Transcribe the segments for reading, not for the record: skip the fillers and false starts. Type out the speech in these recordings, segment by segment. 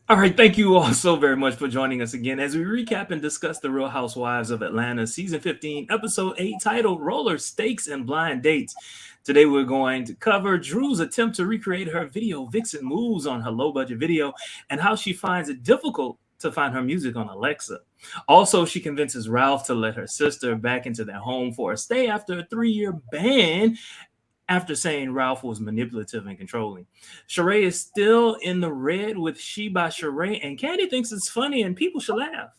All right, thank you all so very much for joining us again as we recap and discuss the Real Housewives of Atlanta season 15, episode 8, titled Roller Stakes and Blind Dates. Today we're going to cover Drew's attempt to recreate her video vixen moves on her low budget video and how she finds it difficult to find her music on Alexa. Also, she convinces Ralph to let her sister back into their home for a stay after a 3-year ban after saying Ralph was manipulative and controlling. Sheree is still in the red with She by Sheree, and Kandi thinks it's funny and people should laugh.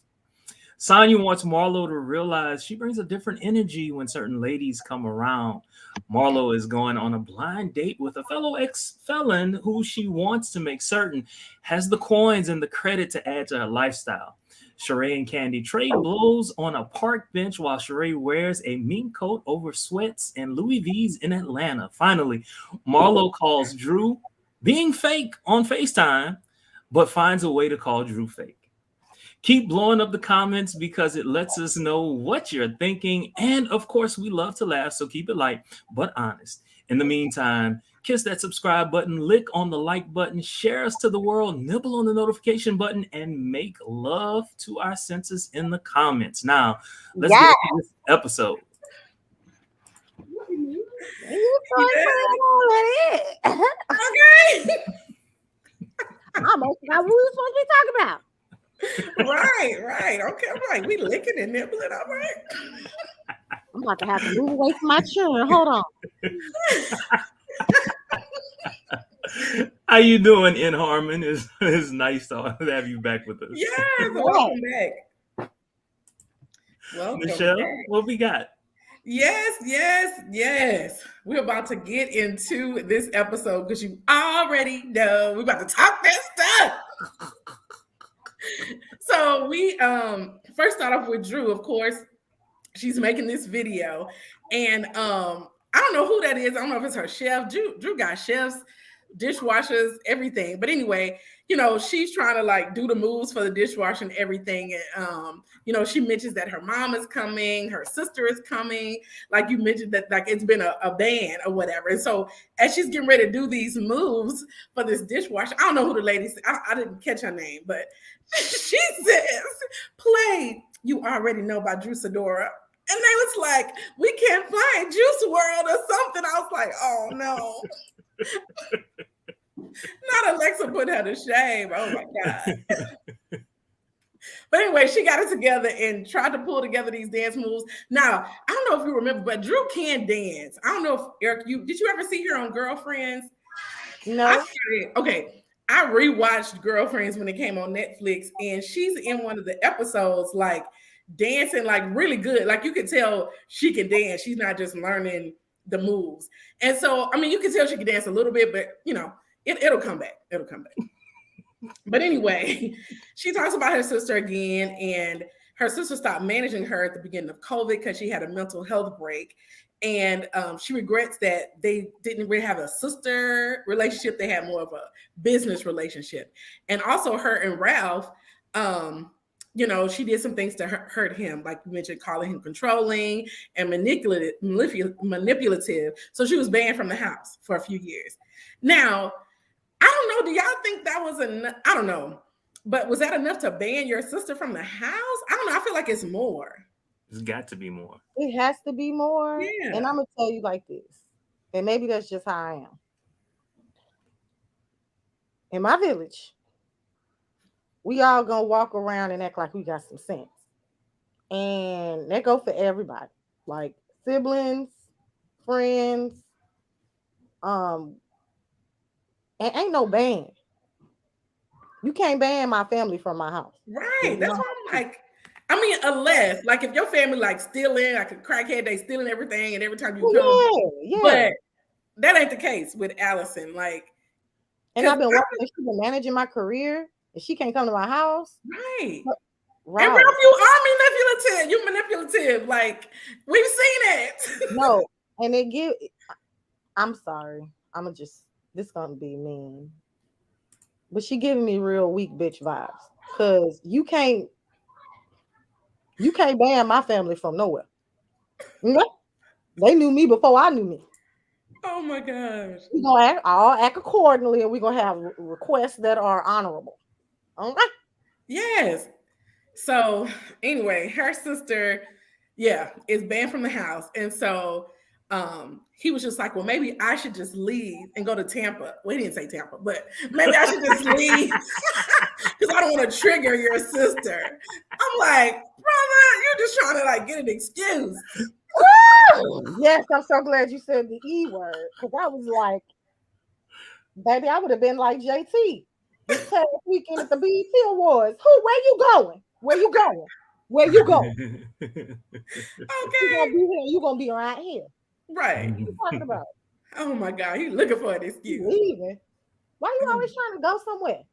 Sanya wants Marlo to realize she brings a different energy when certain ladies come around. Marlo is going on a blind date with a fellow ex-felon who she wants to make certain has the coins and the credit to add to her lifestyle. Sheree and Kandi trade blows on a park bench while Sheree wears a mink coat over sweats and Louis V's in Atlanta. Finally, Marlo calls Drew being fake on FaceTime, but finds a way to call Drew fake. Keep blowing up the comments because it lets us know what you're thinking. And of course, we love to laugh, so keep it light but honest. In the meantime, kiss that subscribe button, lick on the like button, share us to the world, nibble on the notification button, and make love to our senses in the comments. Now, let's get Yeah. into this episode. You already. Okay. I almost forgot what we were supposed to be talking about. Right. Okay, I'm like, we licking and nibbling, all right. I'm about to have to move away from my children. Hold on. How you doing, In Harmon? It's nice to have you back with us. Yes, welcome back. Welcome Michelle, back. what we got? Yes. We're about to get into this episode because you already know we're about to talk that stuff. So we first start off with Drew, of course. She's making this video, and I don't know who that is. I don't know if it's her chef. Drew got chefs, dishwashers, everything. But anyway, she's trying to like do the moves for the dishwasher and everything. And she mentions that her mom is coming, her sister is coming. Like you mentioned that like it's been a ban or whatever. And so as she's getting ready to do these moves for this dishwasher, I don't know who the lady is. I didn't catch her name, but she says, "Play You Already Know" by Drew Sidora. And they was like, "We can't find Juice World or something." I was like, oh no. Not Alexa put her to shame. Oh my God. But anyway, she got it together and tried to pull together these dance moves. Now, I don't know if you remember, but Drew can dance. I don't know if Eric, did you ever see her on Girlfriends? No. I rewatched Girlfriends when it came on Netflix, and she's in one of the episodes like dancing like really good. Like you could tell she can dance. She's not just learning the moves. And so, I mean, you can tell she can dance a little bit, but it'll come back. It'll come back. But anyway, she talks about her sister again, and her sister stopped managing her at the beginning of COVID because she had a mental health break. And she regrets that they didn't really have a sister relationship. They had more of a business relationship. And also her and Ralph, she did some things to hurt him, like you mentioned, calling him controlling and manipulative. So she was banned from the house for a few years. Now, I don't know. Do y'all think that was enough? I don't know. But was that enough to ban your sister from the house? I don't know. I feel like it's more. There's got to be more. It has to be more. Yeah. And I'm going to tell you like this. And maybe that's just how I am. In my village, we all going to walk around and act like we got some sense. And that go for everybody. Like siblings, friends, and ain't no ban. You can't ban my family from my house. Right. That's why I'm like, I mean, unless, like, if your family, like, stealing, like a crackhead, they stealing everything, and every time you come. Yeah. But that ain't the case with Allison. Like, and I've been working, she's been managing my career, and she can't come to my house. Right. Right. And Ralph, you are manipulative. You manipulative. Like, we've seen it. No. And I'm sorry. This gonna be mean. But she giving me real weak bitch vibes. Because you can't ban my family from nowhere. No. They knew me before I knew me. Oh my gosh. We're gonna act accordingly, and we're gonna have requests that are honorable. All right. Yes. So anyway, her sister, yeah, is banned from the house. And so he was just like, well, maybe I should just leave and go to Tampa. Well, he didn't say Tampa, but maybe I should just leave because I don't want to trigger your sister. I'm like, brother, you're just trying to like get an excuse. Yes, I'm so glad you said the E word because I was like, baby, I would have been like JT this past weekend at the BET Awards. Where you going? Where you going? Where you going? You Okay. gonna be here? You gonna be right here? Right. What you talking about? Oh my God, you looking for an You excuse. leaving? Why you Oh, always trying to go somewhere?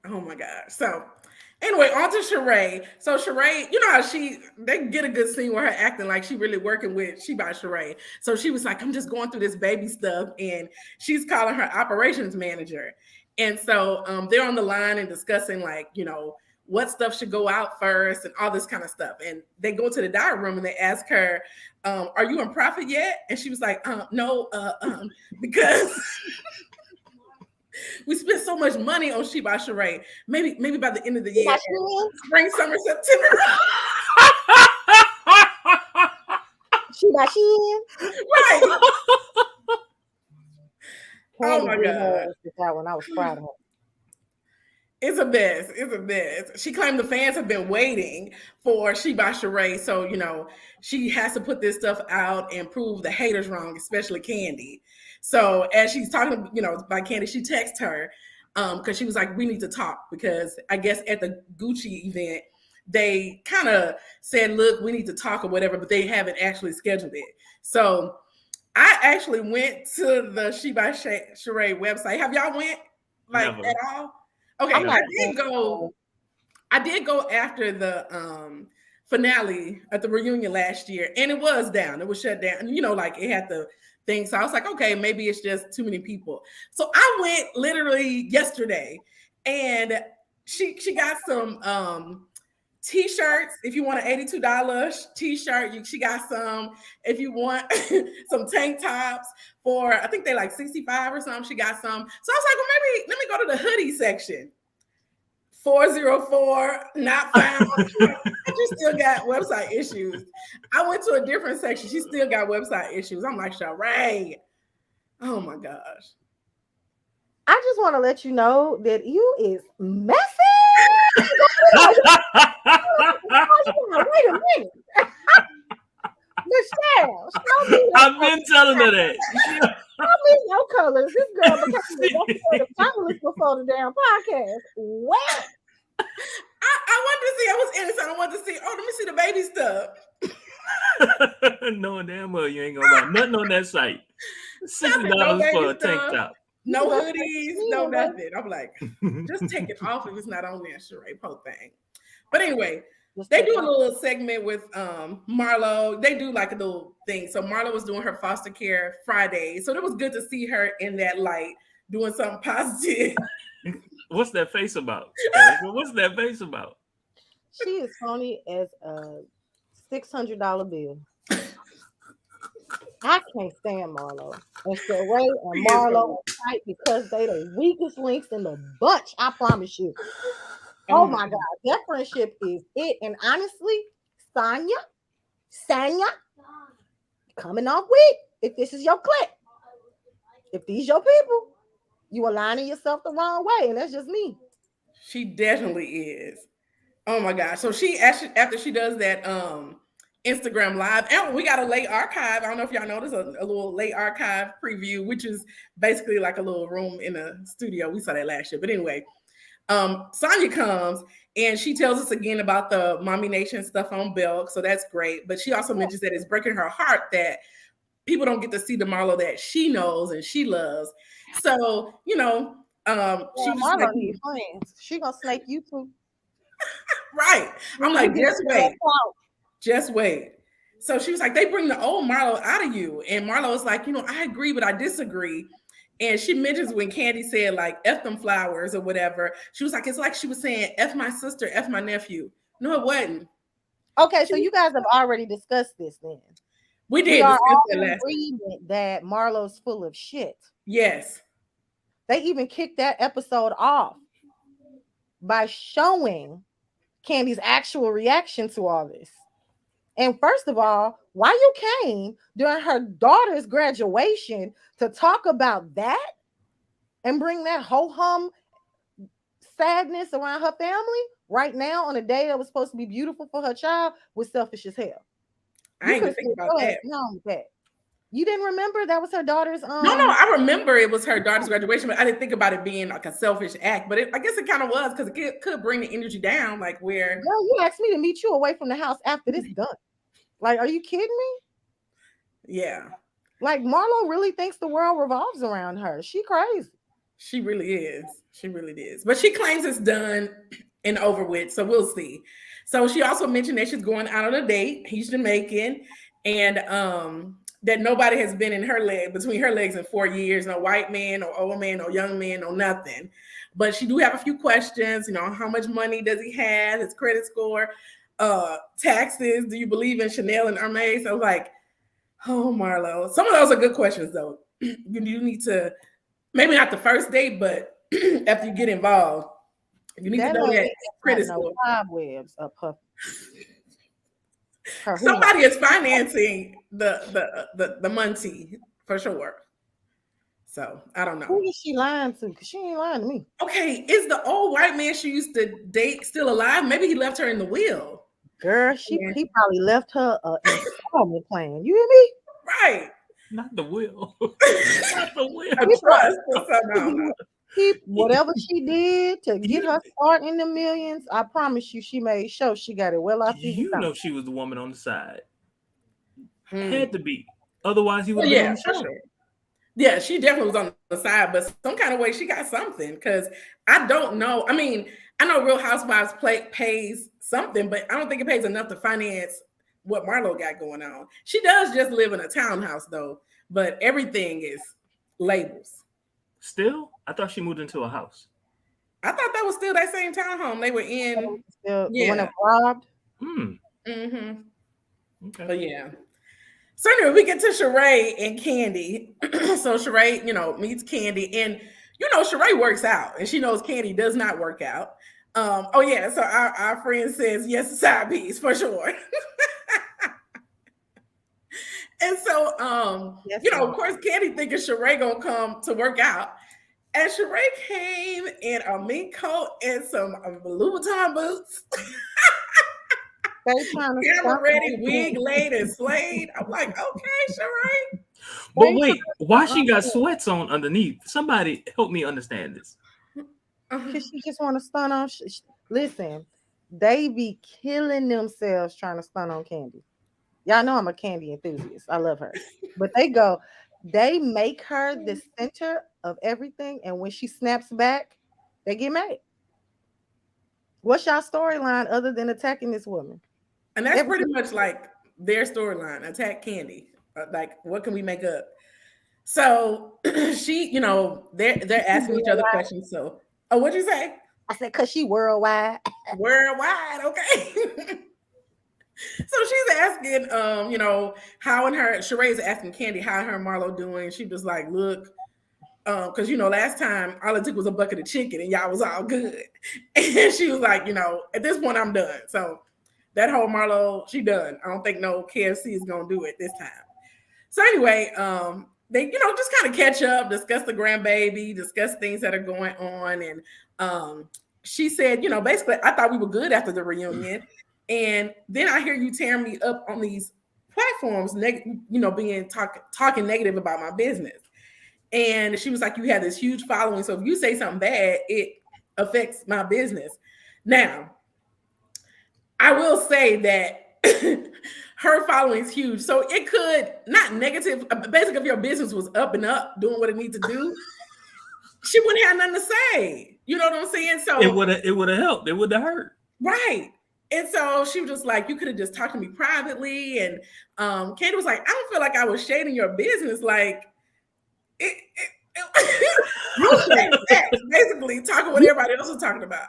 oh my God. So anyway, on to Sheree. So Sheree, you know how they get a good scene with her acting like she really working with She by Sheree. So she was like, I'm just going through this baby stuff, and she's calling her operations manager. And so they're on the line and discussing like, what stuff should go out first and all this kind of stuff. And they go to the diary room and they ask her, are you in profit yet? And she was like, no, because we spent so much money on She by Sheree. Maybe by the end of the year, spring, summer, September. She by Shin. Right. Oh my God. That one, I was proud of her. It's a mess. It's a mess. She claimed the fans have been waiting for She by Sheree. So, she has to put this stuff out and prove the haters wrong, especially Kandi. So as she's talking, by Kandi, she texts her because she was like, we need to talk because I guess at the Gucci event, they kind of said, look, we need to talk or whatever, but they haven't actually scheduled it. So I actually went to the She by Sheree website. Have y'all went Never. at all? Okay, I did go after the finale at the reunion last year, and it was down. It was shut down. Like it had the thing. So I was like, okay, maybe it's just too many people. So I went literally yesterday, and she got some T-shirts. If you want an $82 T-shirt, she got some. If you want some tank tops for, I think they like 65 or something, she got some. So I was like, well, maybe let me go to the hoodie section. 404 not found. She still got website issues. I went to a different section. She still got website issues. I'm like, Sheree. Oh my gosh. I just want to let you know that you is messy. Wait a minute. Michelle, show me I've been telling her that. show me your colors. This girl became the finalist before the damn podcast. What? I wanted to see. I was innocent. I wanted to see. Oh, let me see the baby stuff. Knowing damn well you ain't gonna buy nothing on that site. $60 for a tank top. No hoodies, no nothing. I'm like, just take it off if it's not on there, Sheree. Poor thing. But anyway, they do a little segment with Marlo. They do like a little thing. So Marlo was doing her foster care Friday. So it was good to see her in that light doing something positive. What's that face about? What's that face about? She is phony as a $600 bill. I can't stand Marlo. And Sheree and Marlo fight because they the weakest links in the bunch. I promise you. Oh my God, that friendship is it. And honestly, Sanya, coming off weak. If this is your clique, if these your people, you aligning yourself the wrong way, and that's just me. She definitely is. Oh my gosh. So she actually, after she does that Instagram live, and we got a late archive. I don't know if y'all noticed a little late archive preview, which is basically like a little room in a studio. We saw that last year. But anyway, Sanya comes and she tells us again about the Mommy Nation stuff on Belk. So that's great. But she also mentions that it's breaking her heart that people don't get to see the Marlo that she knows and she loves. So, she was Marlo needs friends. She gonna snake you too. Right. I'm like, just wait. So she was like, they bring the old Marlo out of you. And Marlo was like, I agree, but I disagree. And she mentions when Kandi said like F them flowers or whatever, she was like, it's like she was saying F my sister, F my nephew. No, it wasn't. Okay, so you guys have already discussed this then. We did. We are all in agreement that Marlo's full of shit. Yes. They even kicked that episode off. by showing Kandi's actual reaction to all this. And first of all, why you came during her daughter's graduation to talk about that and bring that ho-hum sadness around her family right now on a day that was supposed to be beautiful for her child was selfish as hell. I ain't even think about that. You didn't remember that was her daughter's No, I remember it was her daughter's graduation, but I didn't think about it being like a selfish act. But I guess it kind of was, because it could bring the energy down, like where girl, you asked me to meet you away from the house after this done. Like, are you kidding me? Yeah. Like, Marlo really thinks the world revolves around her. She crazy. She really is. She really is. But she claims it's done and over with, so we'll see. So she also mentioned that she's going out on a date. He's Jamaican, and that nobody has been in her leg between her legs in 4 years. No white man, no old man, no young man, no nothing. But she do have a few questions. You know, how much money does he have? His credit score, taxes. Do you believe in Chanel and Hermes? So I was like, oh, Marlo. Some of those are good questions, though. You need to, maybe not the first date, but after you get involved, you need to know that credit score. Cobwebs up her. Somebody is financing the money for sure. So I don't know. Who is she lying to? Because she ain't lying to me. Okay, is the old white man she used to date still alive? Maybe he left her in the will. Girl, he probably left her an installment plan. You hear me? Right. Not the will. Not the will. A trust or something. Whatever she did to get her start in the millions, I promise you, she made sure she got it well off. You know she was the woman on the side. Had to be. Otherwise, he would have been on the show. Sure. Yeah, she definitely was on the side, but some kind of way she got something, because I don't know. I mean, I know Real Housewives pays something, but I don't think it pays enough to finance what Marlo got going on. She does just live in a townhouse, though, but everything is labels. Still? I thought she moved into a house. I thought that was still that same townhome they were in. The one that robbed. Okay. But yeah. So anyway, we get to Sheree and Kandi. So Sheree, meets Kandi, and Sheree works out, and she knows Kandi does not work out. So our friend says yes, side piece for sure. And so of course, Kandi thinking Sheree gonna come to work out. And Sheree came in a mink coat and some Louboutin boots. Camera ready, wig laid and slayed. I'm like, okay, Sheree. But wait, why she got sweats on underneath? Somebody help me understand this. Because she just want to stun on. Listen, they be killing themselves trying to stun on Kandi. Y'all know I'm a Kandi enthusiast. I love her. But they make her the center of everything, and when she snaps back, they get mad. What's y'all storyline other than attacking this woman? And that's pretty much like their storyline: attack Kandi. Like, what can we make up? So she, they're asking each other questions. So, what'd you say? I said, cause she worldwide. Worldwide, okay. So she's asking, how Sheree is asking Kandi how her and Marlo doing. She was like, look, because last time all it took was a bucket of chicken and y'all was all good. And she was like, at this point I'm done. So that whole Marlo, she done. I don't think no KFC is gonna do it this time. So anyway, they just kind of catch up, discuss the grandbaby, discuss things that are going on, and she said, basically, I thought we were good after the reunion. And then I hear you tearing me up on these platforms, talking negative about my business. And she was like, you have this huge following. So if you say something bad, it affects my business. Now, I will say that her following is huge. So it could, not negative, basically if your business was up and up, doing what it needs to do, she wouldn't have nothing to say. You know what I'm saying? So it would have helped. It would have hurt. Right. And so she was just like, you could have just talked to me privately. And Kandi was like, I don't feel like I was shading your business. Like, you shaded that, basically talking what everybody else was talking about.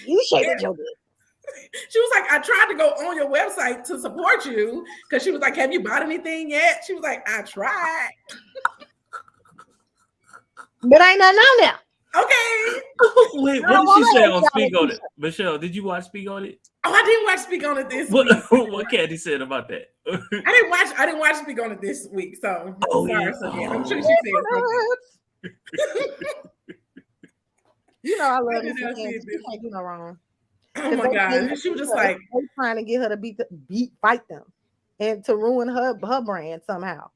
You shaded your business. She was like, I tried to go on your website to support you, because she was like, have you bought anything yet? She was like, I tried. But I ain't nothing on there. Okay. Wait, I what don't did she want to say hate on y'all Speak in on It? t-shirt. Michelle, did you watch Speak on It? Oh, I didn't watch Speak on It this What week. what Candy said about that? I didn't watch Speak on It this week. So Oh sorry. yeah. So yeah, I'm sure Oh. she said something. You know I I love me did some not see Candy. it She this. can't do no wrong. Oh Because my god, she was just like, they trying to get her to fight them, and to ruin her brand somehow.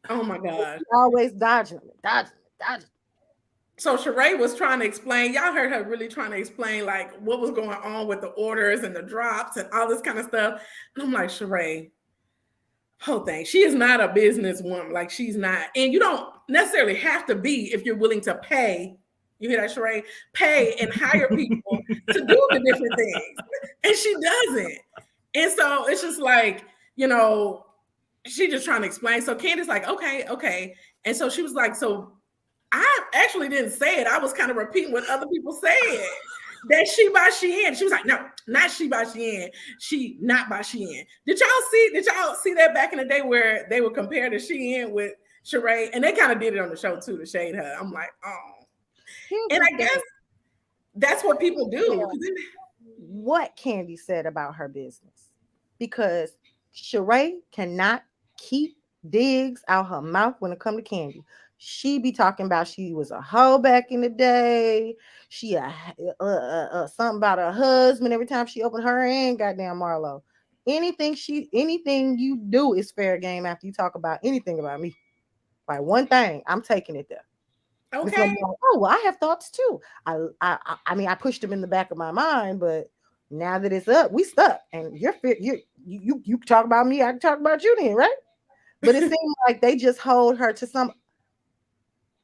oh my god. She always dodging them, dodging them, dodging. So Sheree was trying to explain. Y'all heard her really trying to explain like what was going on with the orders and the drops and all this kind of stuff. And I'm like, Sheree, whole thing. She is not a businesswoman. Like she's not, and you don't necessarily have to be if you're willing to pay. You hear that, Sheree? Pay and hire people to do the different things, and she doesn't. And so it's just like, you know, she just trying to explain. So Candace like, okay, okay, and so she was like, so I actually didn't say it. I was kind of repeating what other people said. That she by Shein. She was like, no, not she by Shein. She not by Shein. Did y'all see that back in the day where they would compare the Shein with Sheree? And they kind of did it on the show too to shade her. I'm like, oh. Here's And the I thing. guess that's what people do. What Candy said about her business, because Sheree cannot keep digs out her mouth when it come to Candy. She be talking about she was a hoe back in the day. She something about her husband every time she opened her and goddamn Marlo. Anything you do is fair game after you talk about anything about me. Like one thing, I'm taking it there. It's gonna Okay. be like, oh well, I have thoughts too. I mean, I pushed them in the back of my mind, but now that it's up, we stuck. And you talk about me, I can talk about you then, right? But it seems like they just hold her to some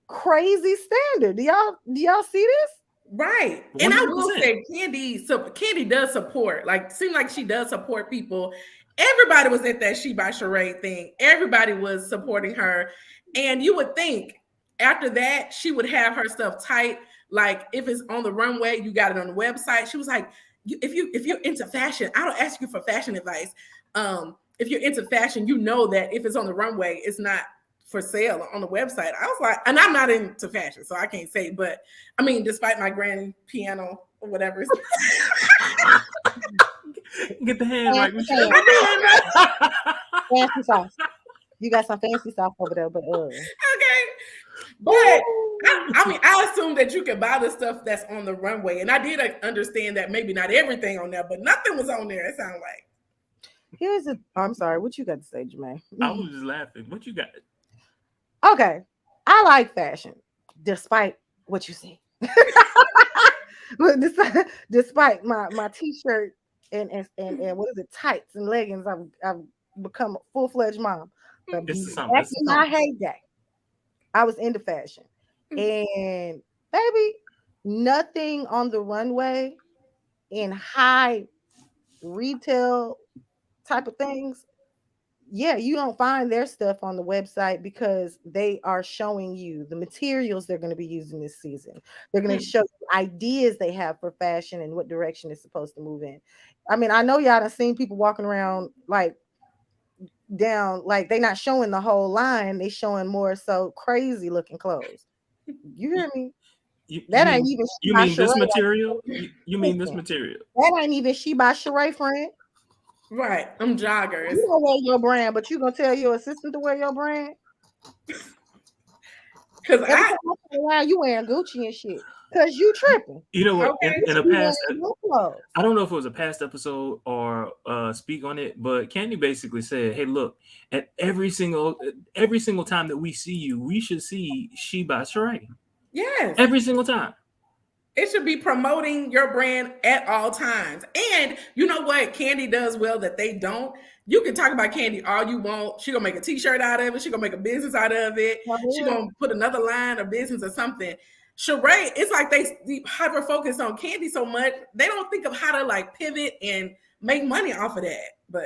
crazy standard. Do y'all see this? Right. And I will 100%. say Candy does support, like seem like she does support people. Everybody was at that She by Sheree thing. Everybody was supporting her. And you would think after that she would have her stuff tight. Like if it's on the runway, you got it on the website. She was like, if you're into fashion, I don't ask you for fashion advice. If you're into fashion, you know that if it's on the runway, it's not for sale on the website. I was like, and I'm not into fashion, so I can't say, but I mean, despite my grand piano or whatever. Get the hand right, Fancy, Michelle. fancy sauce. You got some fancy sauce over there, but Okay. But I mean, I assume that you can buy the stuff that's on the runway. And I did understand that maybe not everything on there, but nothing was on there, it sounded like. I'm sorry, what you got to say, Jermaine? I was just laughing. What you got? Okay. I like fashion, despite what you see. But despite my t-shirt and what is it, tights and leggings, I've become a full-fledged mom. But This is back something. in my heyday, I was into fashion. And baby, nothing on the runway in high retail type of things. Yeah, you don't find their stuff on the website because they are showing you the materials they're going to be using this season. They're going to show you ideas they have for fashion and what direction it's supposed to move in. I mean, I know y'all done seen people walking around like down, like they not showing the whole line. They showing more so crazy looking clothes. You hear me? That ain't even you by mean this Sheree. material? You mean this material? That ain't even she by Sheree, friend. Right. I'm joggers. You don't wear your brand, but you gonna tell your assistant to wear your brand? Because Every time I turn around, you wearing Gucci and shit. Cause you tripping. You know what? Okay. In a You past, wearing your clothes. I don't know if it was a past episode or Speak on It, but Candy basically said, "Hey, look, at every single time that we see you, we should see She by Sheree. Yes. Every single time. It should be promoting your brand at all times. And you know what Candy does well that they don't? You can talk about Candy all you want. She gonna make a t-shirt out of it. She gonna make a business out of it. She gonna put another line of business or something. Sheree, it's like they hyper focus on Candy so much, they don't think of how to like pivot and make money off of that. But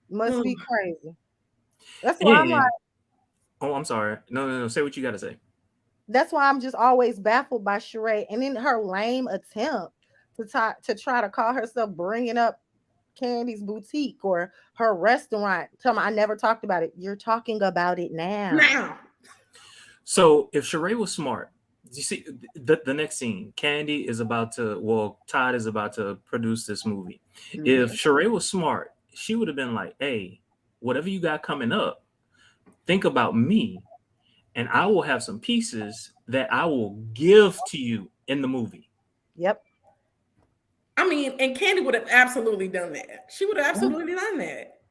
Must be crazy. That's Yeah. why I'm like, Oh, I'm sorry. No. Say what you got to say. that's why I'm just always baffled by Sheree. And in her lame attempt to try to call herself bringing up Candy's boutique or her restaurant. Tell me, I never talked about it. You're talking about it now. now, So if Sheree was smart, You see the next scene. Candy is about to. Well, Todd is about to produce this movie. If Mhm. Sheree was smart, she would have been like, "Hey, whatever you got coming up, think about me, and I will have some pieces that I will give to you in the movie." Yep. I mean, and Candy would have absolutely done that. She would have Mhm. absolutely done that.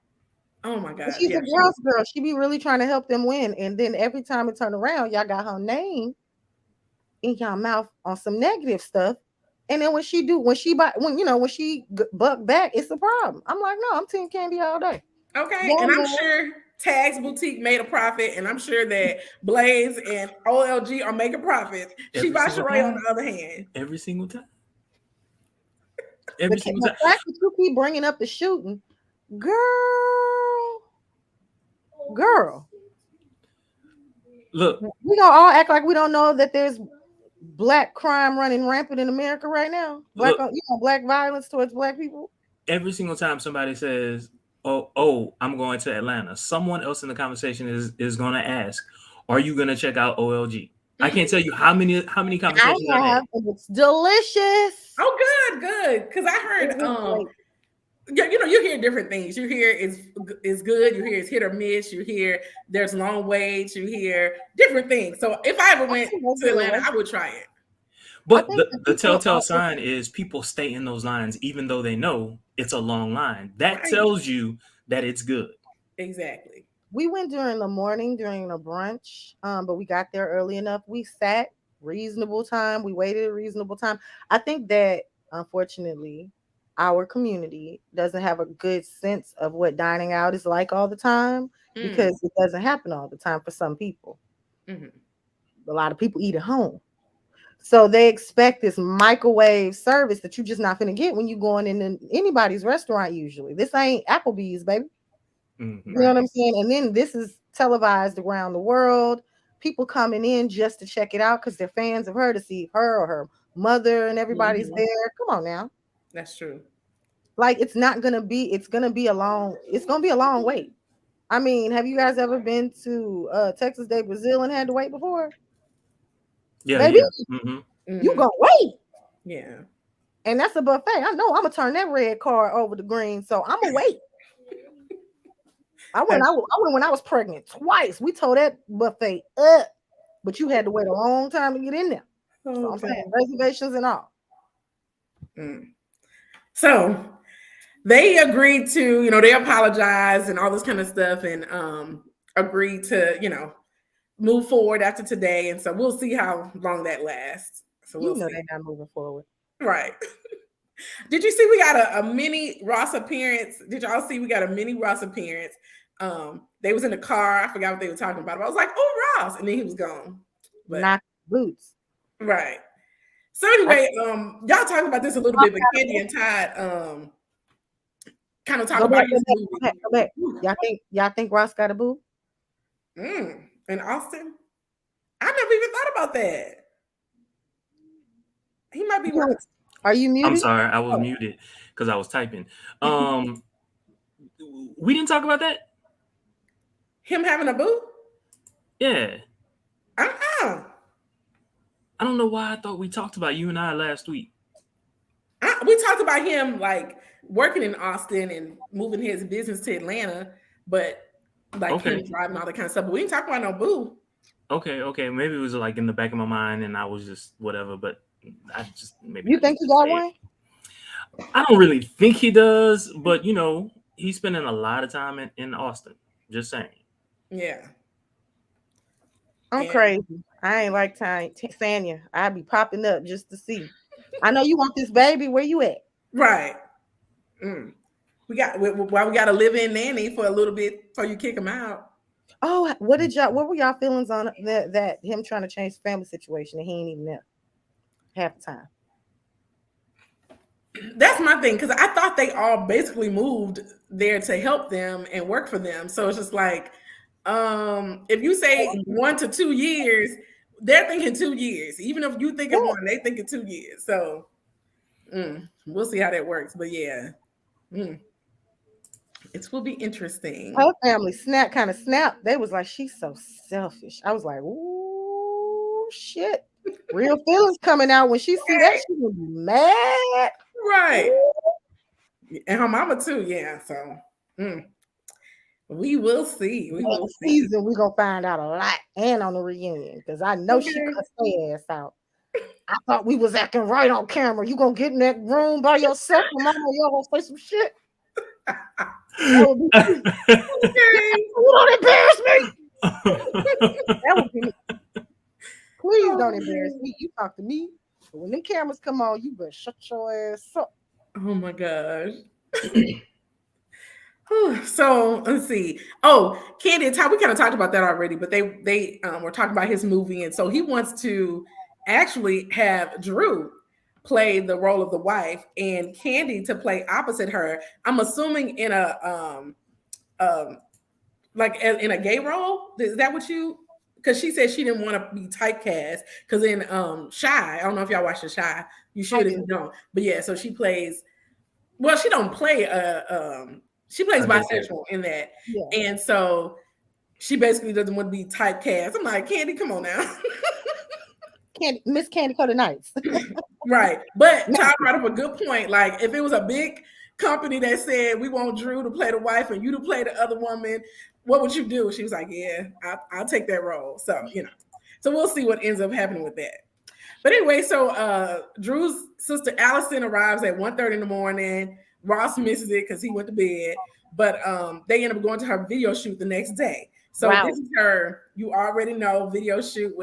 Oh my And God. she's Yeah, a she would. girl's girl. She be really trying to help them win. And then every time it turn around, y'all got her name in y'all mouth on some negative stuff. And then when she buck back, it's a problem. I'm like, no, I'm Team Candy all day. Okay. Go And in I'm there. sure Tag's Boutique made a profit. And I'm sure that Blaze and OLG are making profits. She Every by single Sheree on time. the other hand. Every single time. The, Every ca- single the time. fact that you keep bringing up the shooting, girl, girl, Look, we gonna all act like we don't know that there's black crime running rampant in America right now. look. Black violence towards black people. Every single time somebody says, "Oh, I'm going to Atlanta," someone else in the conversation is going to ask, "Are you going to check out OLG?" I can't tell you how many I conversations I've had. have, and it's delicious. Oh, good. Because I It heard, was great. yeah, you hear different things. You hear it's good. You hear it's hit or miss. You hear there's long waits. You hear different things. So if I ever I went think that's to good. Atlanta, I would try it. I But think the, that the people telltale sign is people stay in those lines even though they know it's a long line. That Right. tells you that it's good. Exactly. we went during the morning during a brunch, but we got there early enough. We sat reasonable time. We waited a reasonable time. I think that unfortunately, our community doesn't have a good sense of what dining out is like all the time Mm. because it doesn't happen all the time for some people. Hmm. A lot of people eat at home. So they expect this microwave service that you're just not gonna get when you going in anybody's restaurant usually. This ain't Applebee's, baby. You know Hmm. what Right. I'm saying? And then this is televised around the world. People coming in just to check it out because they're fans of her to see her or her mother and everybody's Hmm. there. Come on now. That's true. Like it's gonna be a long wait. I mean, have you guys ever been to Texas Day Brazil and had to wait before? Yeah, Baby, yeah. Hmm. you Hmm. gonna wait. Yeah. And that's a buffet. I know I'm gonna turn that red card over the green, so I'm gonna wait. I went when I was pregnant twice. We tore that buffet up, but you had to wait a long time to get in there. So Oh I'm saying God. reservations and all. Mm. So they agreed to, they apologized and all this kind of stuff, and agreed to, move forward after today. And so we'll see how long that lasts. So You we'll know see. they're not moving forward. Right. Did you see we got a mini Ross appearance? Did y'all see we got a mini Ross appearance? They was in the car. I forgot what they were talking about. But I was like, oh, Ross. And then he was gone. But Knock boots. right. So I anyway, y'all talked about this a little bit, but Candy and Todd kind of talk go about back, go his back, go back, movie. go back. Ooh. Y'all think Ross got a boo? In Austin. I never even thought about that. He might be You working. know, are you I'm muted? sorry, I was Oh, muted because I was typing. Um, we didn't talk about that. Him having a boo? Yeah, Uh-uh. I don't know why I thought we talked about you and I last week. We talked about him like working in Austin and moving his business to Atlanta, but like him Okay, driving all that kind of stuff. But we didn't talk about no boo. okay. Maybe it was like in the back of my mind, and I was just whatever. But maybe you I just think you didn't got say it. one? I don't really think he does, but he's spending a lot of time in Austin. Just saying. Yeah. I'm And crazy. I ain't like Sanya. I'd be popping up just to see. I know you want this baby. Where you at? right. Mm. Why we got a live-in nanny for a little bit before you kick him out. Oh, what were y'all feelings on that him trying to change the family situation and he ain't even there half the time? That's my thing, because I thought they all basically moved there to help them and work for them. So it's just like, if you say 1 to 2 years, they're thinking 2 years. Even if you think of Yeah. one, they think of 2 years. So we'll see how that works. But yeah, mm, it will be interesting. Her family kind of snapped. They was like, she's so selfish. I was like, ooh, shit. Real feelings coming out when she see that, she gonna be mad. Right. And her mama too, yeah. So we will see. We will Next see. season, we're gonna find out a lot, and on the reunion, because I know she Okay. cussed her ass out. I thought we was acting right on camera. You gonna get in that room by yourself, and mama, y'all gonna say some shit. That would be me. Okay. You don't embarrass me. That would be me. Please don't embarrass me. You talk to me. But when them cameras come on, you better shut your ass up. Oh my gosh. So let's see. Oh, Kandi and Ty, we kind of talked about that already, but they were talking about his movie, and so he wants to actually have Drew play the role of the wife and Kandi to play opposite her. I'm assuming in a like in a gay role. Is that what you? Because she said she didn't want to be typecast. Because in Shy, I don't know if y'all watched the Shy. You should if you don't. But yeah, so she plays. Well, she don't play she plays bisexual in that. Yeah. And so she basically doesn't want to be typecast. I'm like, Kandi, come on now. Miss Candy Coated Nights. Right. But Ty brought up a good point. Like, if it was a big company that said, we want Drew to play the wife and you to play the other woman, what would you do? She was like, yeah, I'll take that role. So, so we'll see what ends up happening with that. But anyway, so Drew's sister Allison arrives at 1:30 in the morning. Ross misses it because he went to bed. But they end up going to her video shoot the next day. So This is her, you already know, video shoot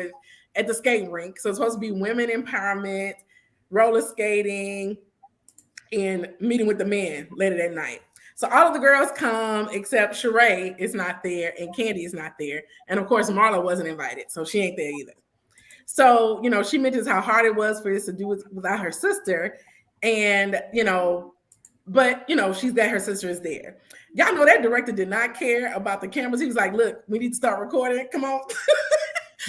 at the skating rink. So it's supposed to be women empowerment, roller skating, and meeting with the men later that night. So all of the girls come except Sheree is not there and Kandi is not there. And of course, Marlo wasn't invited. So she ain't there either. So, she mentions how hard it was for this to do without her sister. And, but, she's that her sister is there. Y'all know that director did not care about the cameras. He was like, look, we need to start recording. Come on.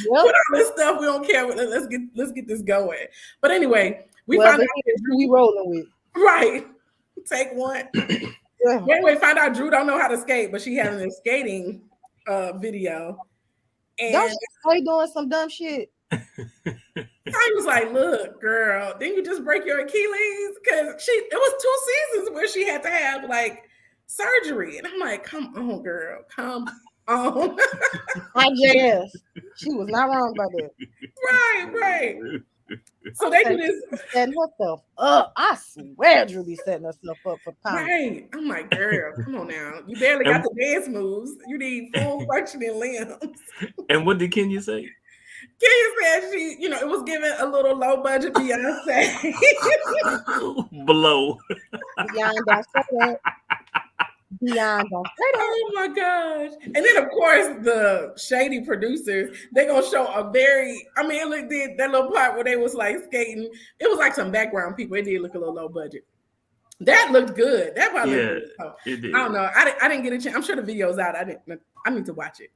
Yep. Put all this stuff. We don't care. Let's get this going. But anyway, we found out Drew we rolling with. Right. Take one. Yeah. Anyway, find out Drew don't know how to skate, but she having a skating video. And don't she play doing some dumb shit? I was like, look, girl, didn't you just break your Achilles? Because it was 2 seasons where she had to have like surgery. And I'm like, come on, girl, come on. IJS. She was not wrong about that. Right. So they can just setting herself up. I swear Drew be setting herself up for time. Right. I'm like, girl, come on now. You barely got the dance moves. You need full functioning limbs. And what did Kenya say? Kenya said she, it was giving a little low budget Beyonce. Below. Beyond don't say that. Beyond don't say that. Oh my gosh. And then of course the shady producers, they're gonna show it did that little part where they was like skating. It was like some background people. It did look a little low budget. That looked good. That probably looked good. So, it did. I don't know. I didn't get a chance. I'm sure the video's out. I need to watch it.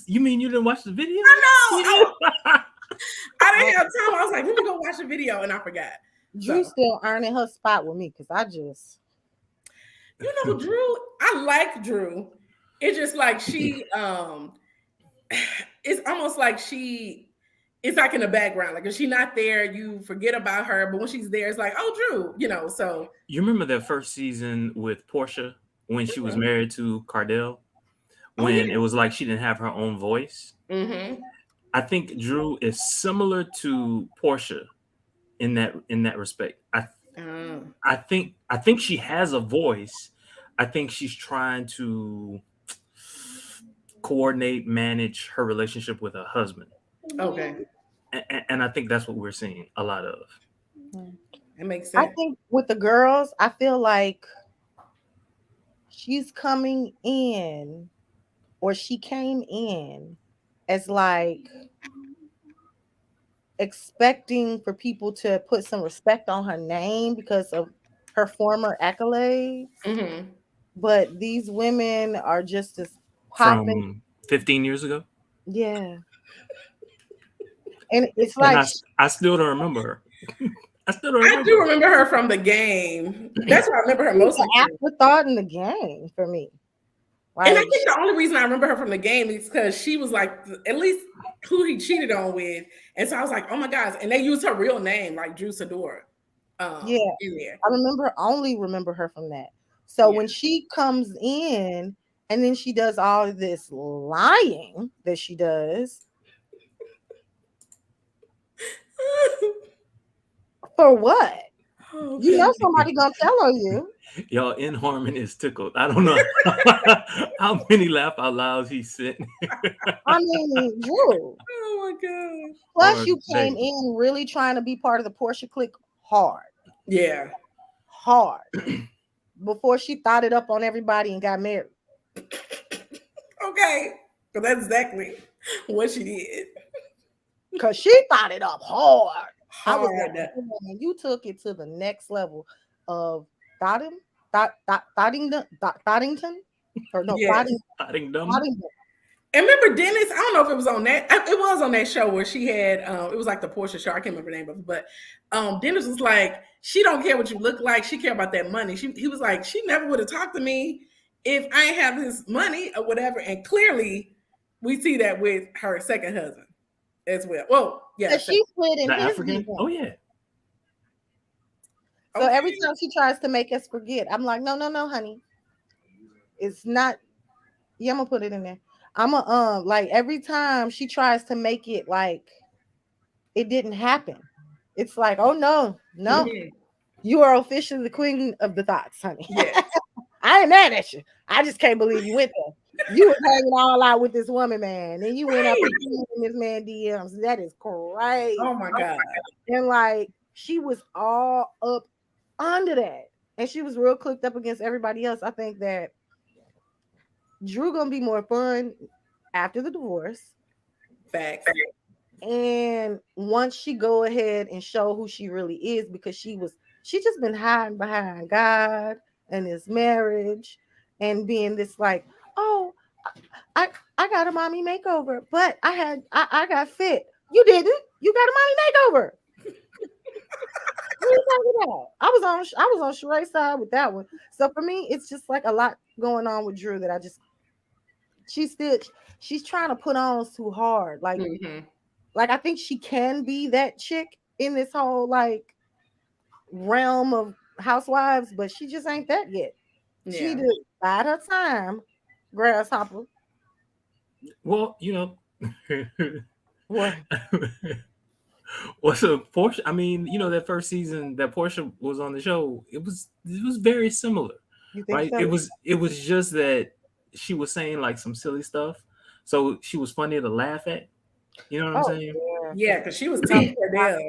You mean you didn't watch the video? I know. I didn't have time. I was like, let me go watch the video, and I forgot. Drew still earning her spot with me because I just, Drew. I like Drew. It's just like she, it's almost like it's like in the background. Like if she's not there, you forget about her. But when she's there, it's like, oh, Drew. So you remember that first season with Portia when she was married to Cardell? When it was like she didn't have her own voice. Mm-hmm. I think Drew is similar to Portia in that respect. I think she has a voice. I think she's trying to coordinate, manage her relationship with her husband. Okay. And I think that's what we're seeing a lot of. It makes sense. I think with the girls, I feel like she's coming in, or she came in as like expecting for people to put some respect on her name because of her former accolades. Mm-hmm. But these women are just as popping. From 15 years ago? Yeah. And it's like I still don't remember her. I do remember her from the game. That's where I remember her most. An afterthought in the game for me. And I Like, think the only reason I remember her from the game is because she was like at least who he cheated on with. And so I was like, oh my gosh. And they used her real name, like Drew Sador. yeah, In there. I only remember her from that. So when she comes in and then she does all of this lying that she does. For what? Oh, You know God. somebody gonna tell her you. Y'all, in Harmon is tickled. I don't know how many laugh out louds he sent. I mean, Drew. Oh my gosh. Plus, you came in really trying to be part of the Portia clique hard. Yeah. Hard. Before she thought it up on everybody and got married. Okay. But that's exactly what she did. Because she thought it up hard. I was Hard. like, man, you took it to the next level of Thoddington? Or no, Yes. Thoddington. And remember Dennis? I don't know if it was on that. It was on that show where she had. It was like the Portia show. I can't remember the name of it, but Dennis was like, she don't care what you look like. She care about that money. He was like, she never would have talked to me if I ain't have his money or whatever. And clearly, we see that with her second husband as well. Well, yeah, she slid in the his African. DM. Oh yeah. So every time she tries to make us forget, I'm like, no, honey. It's not. Yeah, I'm gonna put it in there. I'm a like every time she tries to make it like it didn't happen. It's like, oh no, Mm-hmm. you are officially the queen of the thoughts, honey. Yes. I ain't mad at you. I just can't believe you went there. You was hanging all out with this woman, man, and you went up and in this man DMs. That is crazy. Oh my God. And like she was all up under that, and she was real clicked up against everybody else. I think that Drew gonna be more fun after the divorce. Facts. And once she go ahead and show who she really is, because she just been hiding behind God and his marriage and being this like, oh, I got a mommy makeover, but I got fit. You didn't. You got a mommy makeover. What are you talking about? I was on Sheree's side with that one. So for me, it's just like a lot going on with Drew that she's trying to put on too hard. Like, like I think she can be that chick in this whole like realm of housewives, but she just ain't that yet. Yeah. She need to bide her time, grasshopper. Well, you know. What? Well, so Portia, I mean, you know, that first season that Portia was on the show, it was very similar, You think right? so? It was just that she was saying like some silly stuff, so she was funny to laugh at. You know what I'm saying? Yeah, because she was talking to them.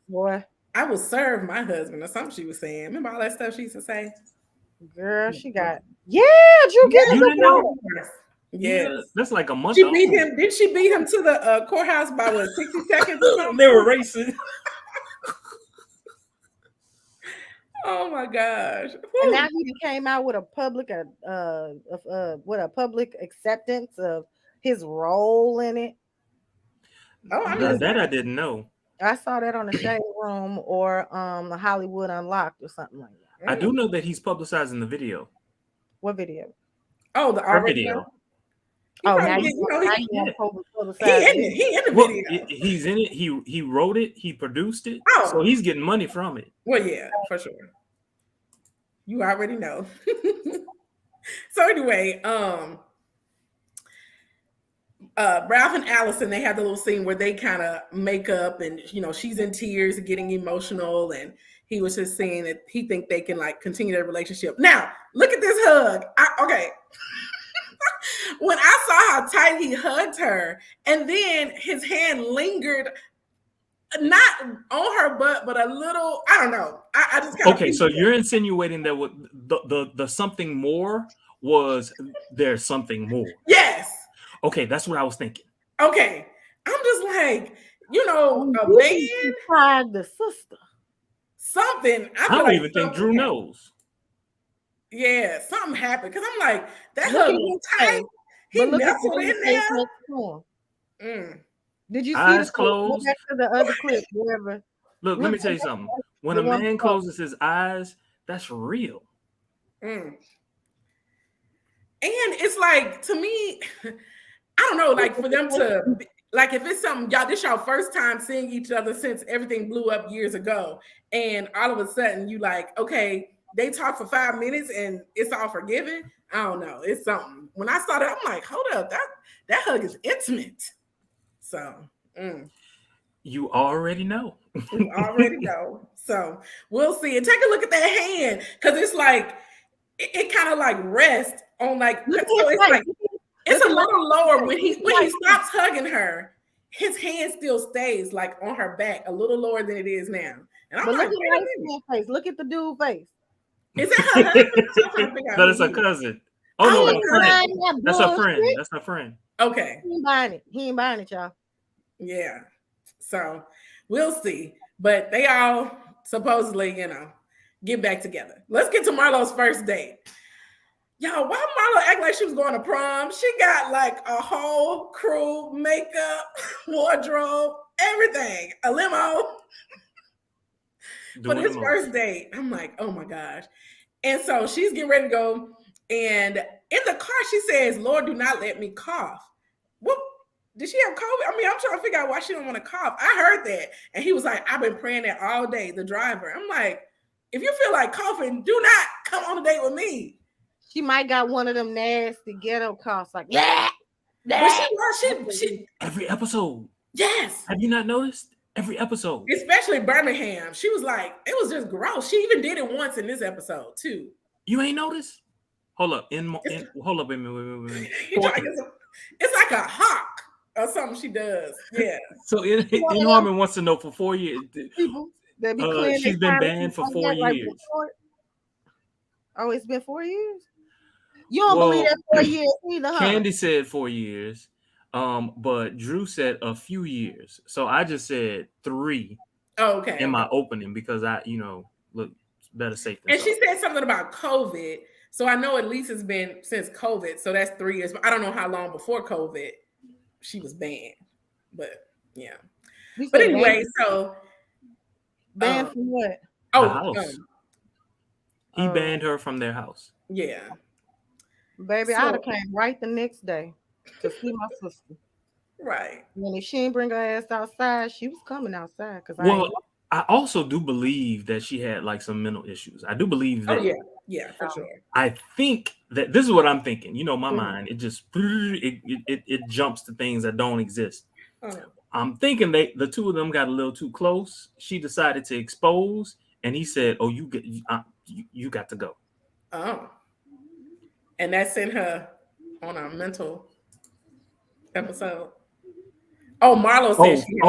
Boy, I will serve my husband or something she was saying. Remember all that stuff she used to say? girl, she got Drew getting You didn't know? Yes. Yeah, that's like a month. She beat him. Did she beat him to the courthouse by what 60 seconds? Or something? They were racing. Oh my gosh! And now he came out with a public public acceptance of his role in it. Oh, I Now mean, that I didn't know. I saw that on the Shade Room or Hollywood Unlocked or something like that. I do know that he's publicizing the video. What video? Oh, the Our video. Oh, now he in the video. He's in it. He wrote it. He produced it. Oh. So he's getting money from it. Well, yeah, for sure. You already know. So anyway, Ralph and Allison, they had the little scene where they kind of make up, and you know she's in tears and getting emotional, and he was just saying that he think they can like continue their relationship. Now look at this hug. Okay. When I saw how tight he hugged her, and then his hand lingered not on her butt, but a little, I don't know. I just kind of okay. So you're insinuating that what the something more was there's something more. Yes. Okay, that's what I was thinking. Okay. I'm just like, you know, a man tried the sister. Something. I don't even think Drew knows. Yeah, something happened. Because I'm like, that hug was tight. He nestled in there. Did you see eyes closed? Back to the other clip, wherever. Look, let me tell you something. When a man closes his eyes, that's real. And it's like, to me, I don't know, like for them to, like if it's something, y'all, this y'all first time seeing each other since everything blew up years ago. And all of a sudden you like, okay, they talk for 5 minutes and it's all forgiven. I don't know. It's something. When I saw that, I'm like, hold up, that hug is intimate. So You already know. you already know. So we'll see. And take a look at that hand. Cause it's like, it kind of like rests on like, so it's like, it's a little lower when he stops hugging her. His hand still stays like on her back, a little lower than it is now. And I'm But like, look at my face. Look at the dude face. is that her husband? But it's a cousin. Oh no, a friend. That's a friend. That's a friend. Okay. He ain't buying it. He ain't buying it, y'all. Yeah. So we'll see. But they all supposedly, get back together. Let's get to Marlo's first date. Y'all, why Marlo act like she was going to prom? She got like a whole crew, makeup, wardrobe, everything, a limo. For his first date. I'm like, oh my gosh. And so she's getting ready to go. And in the car, she says, Lord, do not let me cough. What? Did she have COVID? I mean, I'm trying to figure out why she don't want to cough. I heard that. And he was like, I've been praying that all day, the driver. I'm like, if you feel like coughing, do not come on a date with me. She might got one of them nasty ghetto coughs, like yeah. But she every episode. Yes. Have you not noticed? Every episode. Especially Birmingham. She was like, it was just gross. She even did it once in this episode too. You ain't noticed? Hold up. Hold up. Wait. It's like a hawk or something she does. Yeah. So Norman wants to know for 4 years. People that be she's been banned for 4 years. Oh, it's been 4 years? You don't believe that 4 years either, huh? Kandi said 4 years. But Drew said a few years. So I just said 3 in my opening because look, better safe than sorry. She said something about COVID. So I know at least it's been since COVID. So that's 3 years. But I don't know how long before COVID she was banned. But yeah. But anyway, so banned from what? The house. He banned her from their house. Yeah. Baby, I'd have came right the next day to see my sister. Right. And if she didn't bring her ass outside, she was coming outside. I also do believe that she had like some mental issues. I do believe that. Oh, yeah, for sure. I think that this is what I'm thinking. My mind, it just it jumps to things that don't exist. I'm thinking the two of them got a little too close. She decided to expose, and he said, "Oh, you got to go." Oh. And that sent her on a mental episode. Oh, Marlo said she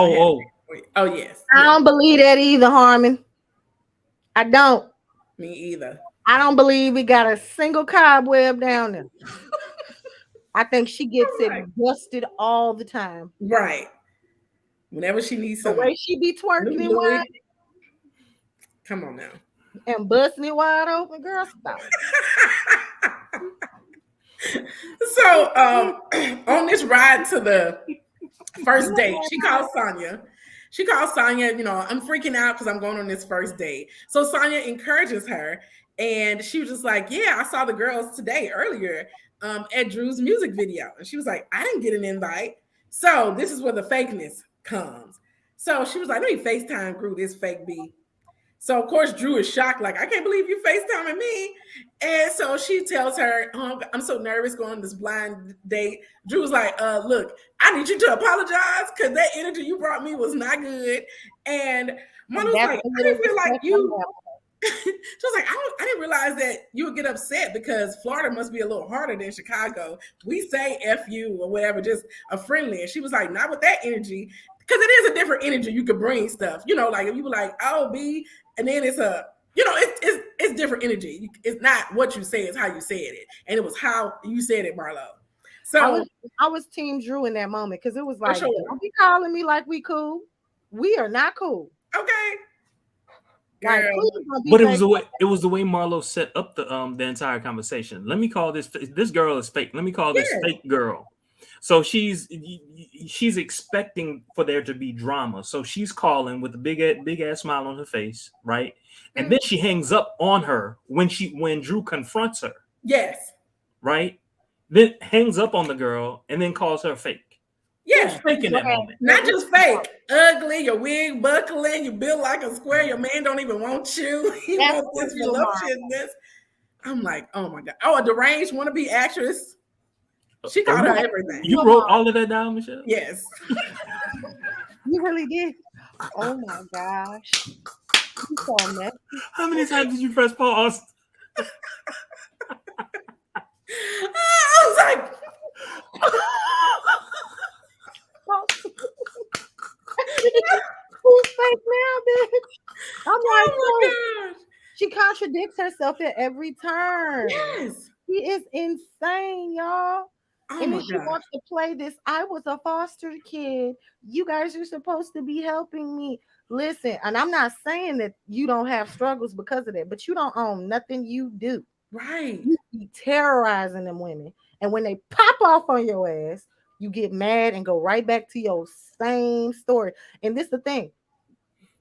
Oh, yes. I don't believe that either, Harmon. I don't. Me either. I don't believe we got a single cobweb down there. I think she gets it busted all the time. Right. Whenever she needs something. The way she be twerking it wide. Come on now. And busting it wide open, girl, stop. So on this ride to the first date, she calls Sanya. I'm freaking out because I'm going on this first date. So Sanya encourages her, and she was just like, yeah, I saw the girls earlier at Drew's music video. And she was like, I didn't get an invite. So this is where the fakeness comes. So she was like, let me FaceTime Drew this fake B. So, of course, Drew is shocked, like, I can't believe you FaceTiming me. And so she tells her, I'm so nervous going on this blind date. Drew's like, look, I need you to apologize because that energy you brought me was not good. And Marlo was like, I didn't feel like you. She was like, I didn't realize that you would get upset because Florida must be a little harder than Chicago. We say F you or whatever, just a friendly. And she was like, not with that energy. Because it is a different energy. You could bring stuff, like if you were like, oh, B, and then it's it's different energy. It's not what you say, it's how you said it. And it was how you said it, Marlo. So I was Team Drew in that moment because it was like, don't be calling me like we cool. We are not cool. Okay. Like, but it was the way Marlo set up the entire conversation. Let me call this girl is fake. Let me call this fake girl. So she's expecting for there to be drama. So she's calling with a big ass smile on her face, right? And then she hangs up on her when Drew confronts her. Yes. Right? then hangs up on the girl, and then calls her fake. Yeah. Who's fake in that moment? Not just fake, ugly, your wig buckling, you built like a square, your man don't even want you. He wants this voluptuousness. I'm like, oh my God. Oh, a deranged wannabe actress. She called her everything. You wrote all of that down, Michelle? Yes. You really did? Oh my gosh. You so messy. How many times did you press pause? I was like, who's fake now, bitch? I'm like, oh my gosh. she contradicts herself at every turn. Yes. She is insane, y'all. Oh And my then she God. wants to play this. I was a foster kid. You guys are supposed to be helping me. Listen, and I'm not saying that you don't have struggles because of that, but you don't own nothing you do. Right. You be terrorizing them women. And when they pop off on your ass, you get mad and go right back to your same story. And this is the thing.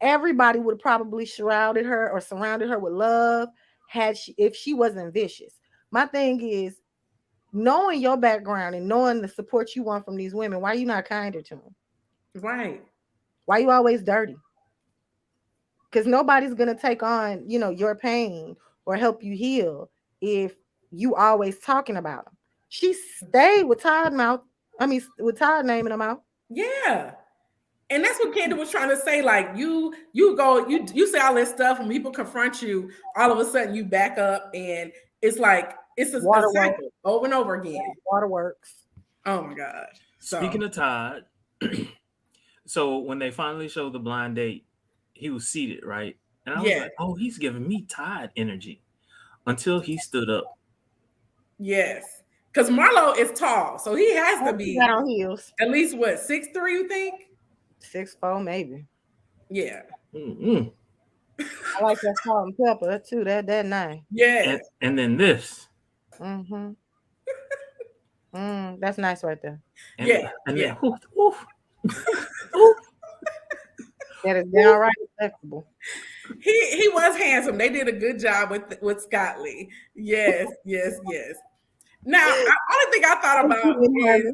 Everybody would have probably shrouded her or surrounded her with love if she wasn't vicious. My thing is, knowing your background and knowing the support you want from these women, why are you not kinder to them? Right. Why are you always dirty? Because nobody's gonna take on, your pain or help you heal if you always talking about them. She stayed with Todd mouth. With Todd naming them out. Yeah. And that's what Kandi was trying to say. Like you say all this stuff, and people confront you, all of a sudden you back up, and it's like it's a cycle over and over again. Waterworks. Oh my gosh. Speaking of Todd, so when they finally showed the blind date, he was seated, right? And I was like, oh, he's giving me Todd energy until he stood up. Yes. Because Marlo is tall, so he has to be on heels. At least what, 6'3", you think? 6'4", maybe. Yeah. Mm-hmm. I like that salt and pepper too. That nice. Yeah. And then this. Mm-hmm. That's nice right there. And then, that is downright acceptable. He was handsome. They did a good job with Scott Lee. Yes. Now, the only thing I thought about is,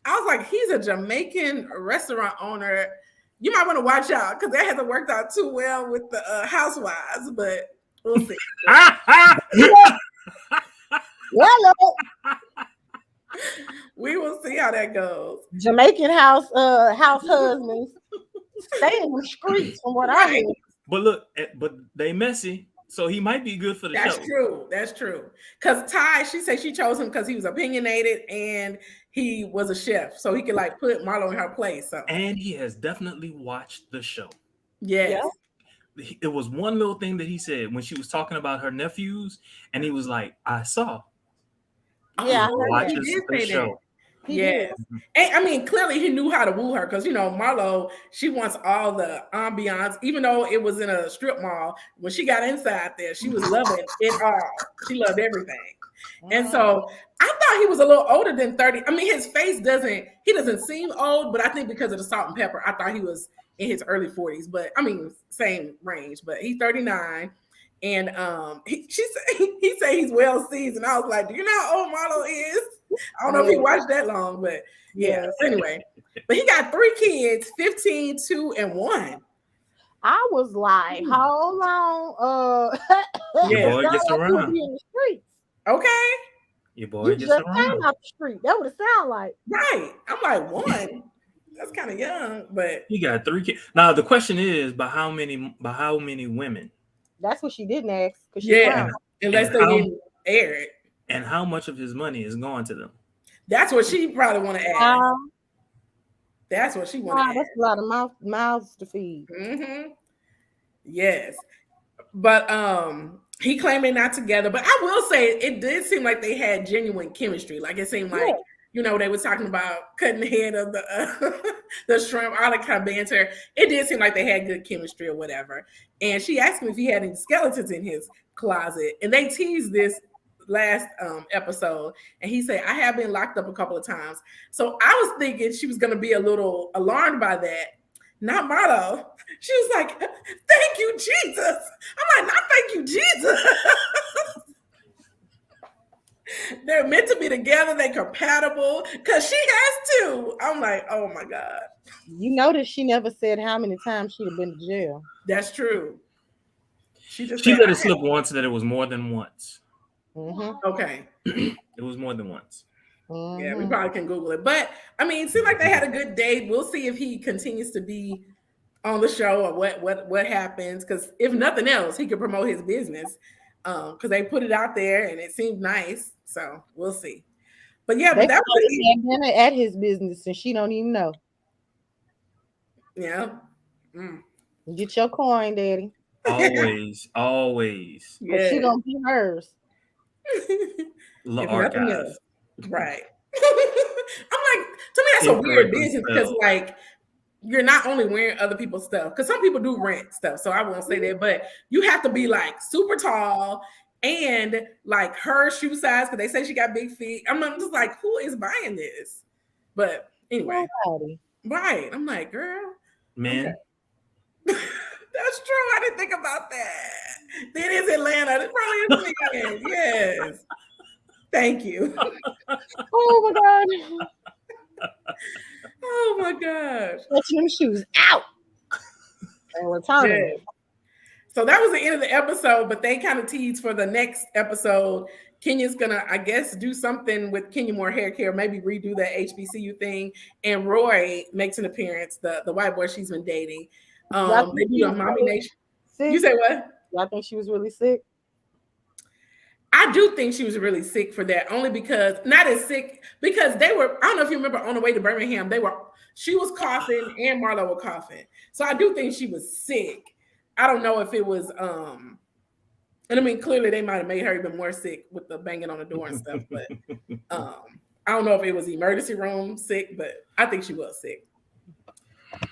I was like, he's a Jamaican restaurant owner. You might want to watch out because that hasn't worked out too well with the housewives, but we'll see. We will see how that goes. Jamaican house husbands stay in the streets, from what I hear. But look, but they messy, so he might be good for the show. That's true. Because Ty, she said she chose him because he was opinionated and he was a chef, so he could like put Marlo in her place. So. And he has definitely watched the show. Yes. Yeah. It was one little thing that he said when she was talking about her nephews, and he was like, "I saw." Yeah, watches the show. Yes. And I mean, clearly he knew how to woo her because, Marlo, she wants all the ambiance, even though it was in a strip mall. When she got inside there, she was loving it all. She loved everything. And so I thought he was a little older than 30. I mean, his face doesn't seem old, but I think because of the salt and pepper, I thought he was in his early 40s. But I mean, same range, but he's 39. And he said he's well seasoned. I was like, do you know how old Marlo is? I don't know if he watched that long, but yeah. Anyway, but he got 3 kids, 15, 2, and 1. I was like, hold on. Your boy gets around. In the streets. Okay. Your boy gets around. Out the street. That would have sound like. Right. I'm like, 1. That's kind of young, but he got 3 kids. Now the question is, by how many women? That's what she didn't ask. Unless they didn't air it. And how much of his money is going to them? That's what she probably want to ask. That's what she want to ask. That's a lot of mouths to feed. Mm-hmm. Yes. But he claimed they're not together. But I will say it did seem like they had genuine chemistry. Like it seemed like, they were talking about cutting the head of the shrimp, all that kind of banter. It did seem like they had good chemistry or whatever. And she asked him if he had any skeletons in his closet. And they teased this last episode. And he said, I have been locked up a couple of times. So I was thinking she was going to be a little alarmed by that. Not Marlo. She was like, thank you, Jesus. I'm like, not thank you, Jesus. They're meant to be together. They're compatible because she has to. I'm like, oh my God. You notice she never said how many times she'd have been to jail. That's true. She just She said, let it slip once that it was more than once. okay. It was more than once. Yeah, we probably can Google it. But I mean, it seemed like they had a good date. We'll see if he continues to be on the show or what happens. Because if nothing else, he could promote his business. Because they put it out there and it seemed nice. So we'll see. But yeah, They but that was had dinner at his business and she don't even know. yeah. Get your coin, daddy. Always. Yeah. She gonna be hers. The if archive. nothing else. Right. I'm like, to me, that's a weird business because like you're not only wearing other people's stuff, because some people do rent stuff, so I won't say that, but you have to be like super tall and like her shoe size because they say she got big feet. I'm just like, who is buying this? But anyway, right. I'm like, girl, man. Okay. That's true. I didn't think about that. It is Atlanta. It probably is men. Yes. Thank you. Oh my God. Oh my gosh. Let your shoes out. And return them. So that was the end of the episode, but they kind of teased for the next episode. Kenya's gonna, I guess, do something with Kenya Moore hair care, maybe redo that HBCU thing. And Roy makes an appearance, the white boy she's been dating. They do a Mommy Nation. Sick? You say what? Y'all think she was really sick? I do think she was really sick for that, only because not as sick because they were. I don't know if you remember on the way to Birmingham, she was coughing and Marlo was coughing. So I do think she was sick. I don't know if it was. And I mean, clearly they might have made her even more sick with the banging on the door and stuff. But I don't know if it was emergency room sick, but I think she was sick.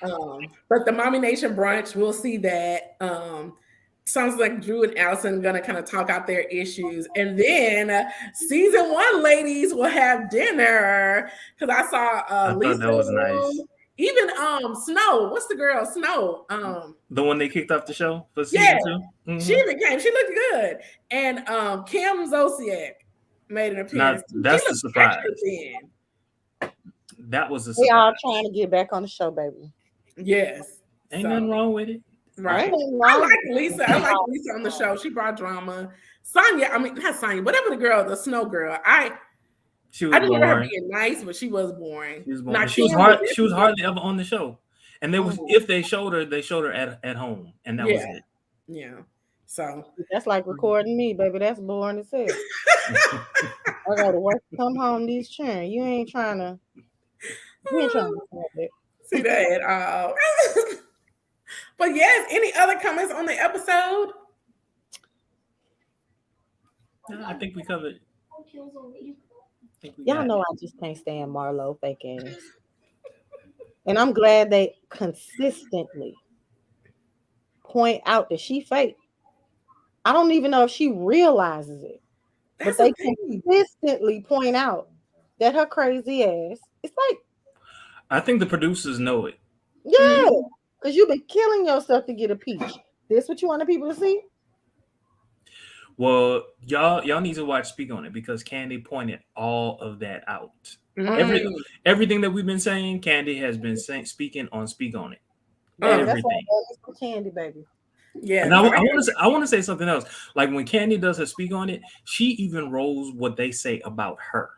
But the Mommy Nation brunch, we'll see that. Sounds like Drew and Allison gonna kind of talk out their issues, and then season 1 ladies will have dinner because I saw Lisa. That was nice. Even Snow, what's the girl? Snow. The one they kicked off the show for season 2. Mm-hmm. She even came. She looked good, and Kim Zolciak made an appearance. That's the surprise. That was a surprise. They all trying to get back on the show, baby. Yes, ain't nothing wrong with it. Right. I like Lisa. I like Lisa on the show. She brought drama. Sanya, I mean, not Sanya, whatever the girl, the Snow girl. I remember her being nice, but she was boring. She was boring. She was hardly ever on the show. And there was if they showed her at home. And that was it. Yeah. So that's like recording me, baby. That's boring as hell. I gotta work, come home, these children. You ain't trying to see that at all. But yes, any other comments on the episode? I think we covered. Y'all know I just can't stand Marlo fake ass. And I'm glad they consistently point out that she fake. I don't even know if she realizes it. But they consistently point out that her crazy ass is fake. I think the producers know it. Yeah. Because you've been killing yourself to get a peach. This what you want the people to see? Well, y'all need to watch Speak on It because Kandi pointed all of that out. Everything that we've been saying, Kandi has been speaking on Speak on It. Everything. That's for Kandi, baby. Yeah. And I want to say something else. Like when Kandi does her Speak on It, she even rolls what they say about her.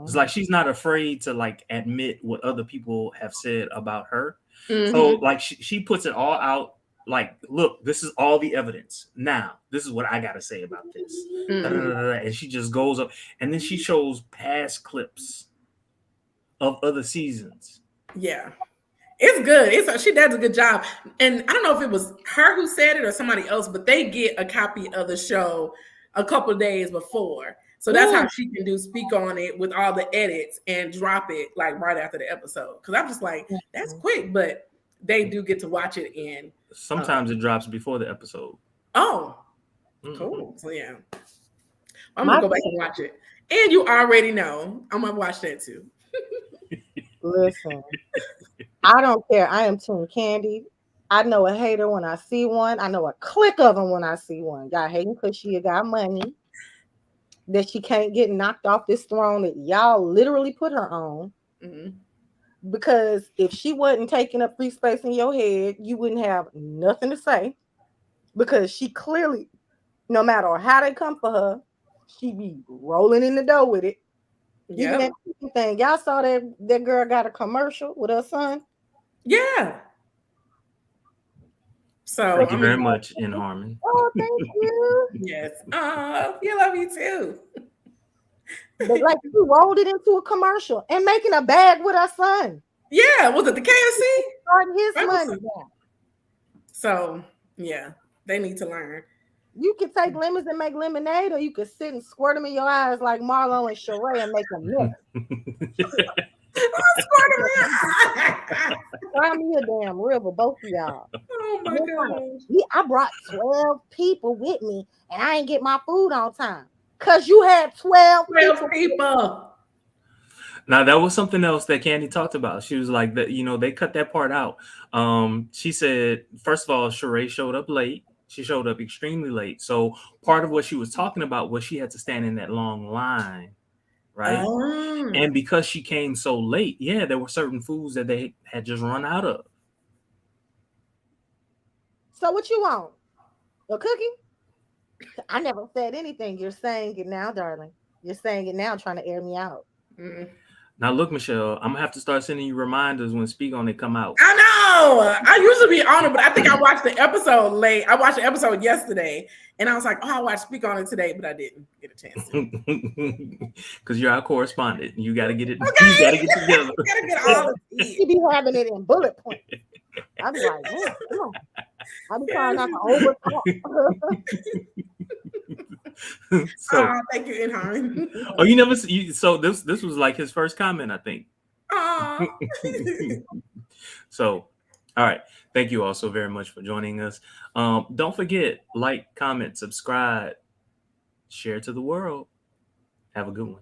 It's like she's not afraid to like admit what other people have said about her. So like she puts it all out. Like, look, this is all the evidence. Now, this is what I got to say about this. And she just goes up. And then she shows past clips of other seasons. Yeah. It's good. She does a good job. And I don't know if it was her who said it or somebody else, but they get a copy of the show a couple of days before. So that's how she can Speak on It with all the edits and drop it like right after the episode. Because I'm just like, that's quick, but they do get to watch it in. Sometimes it drops before the episode. Oh, cool. So yeah, I'm gonna go back and watch it. And you already know I'm gonna watch that too. Listen, I don't care. I am Team Kandi. I know a hater when I see one. I know a clique of them when I see one. Got hating because she got money. that she can't get knocked off this throne that y'all literally put her on. Mhm. Because if she wasn't taking up free space in your head, you wouldn't have nothing to say. Because she clearly, no matter how they come for her, she be rolling in the dough with it. Even Yep. that thing, y'all saw that girl got a commercial with her son. Yeah. So Thank But you I'm very excited. much, In Harmony. oh, thank you. Yes. You love you too. But like she rolled it into a commercial and making a bag with her son. Yeah. Was it the KFC? Starting his That was- money now. So yeah, they need to learn. You could take lemons and make lemonade, or you could sit and squirt them in your eyes like Marlo and Sheree and make a mix. Cry me a damn river, both of y'all. Oh my gosh. I brought 12 people with me and I ain't get my food on time. Cause you had 12 people. 12 people. Now that was something else that Kandi talked about. She was like that, they cut that part out. She said, first of all, Sheree showed up late. She showed up extremely late. So part of what she was talking about was she had to stand in that long line, right? Oh. And because she came so late, yeah, there were certain foods that they had just run out of. So what you want? A cookie? I never said anything. You're saying it now, darling. You're saying it now, trying to air me out. Mm. Now look, Michelle, I'm gonna have to start sending you reminders when Speak On It come out. I know. I usually be on it, but I think I watched the episode late. I watched the episode yesterday, and I was like, "Oh, I watched Speak On It today," but I didn't get a chance to. Because you're our correspondent, you got to get it. Okay. You got to get together. Gotta get all the tea. She be having it in bullet points. I be like, man, come on. I be trying not to overtalk. So, Thank you, In Harmony. oh, you never. So this was like his first comment, I think. So, all right. Thank you all so very much for joining us. Don't forget, like, comment, subscribe, share to the world. Have a good one.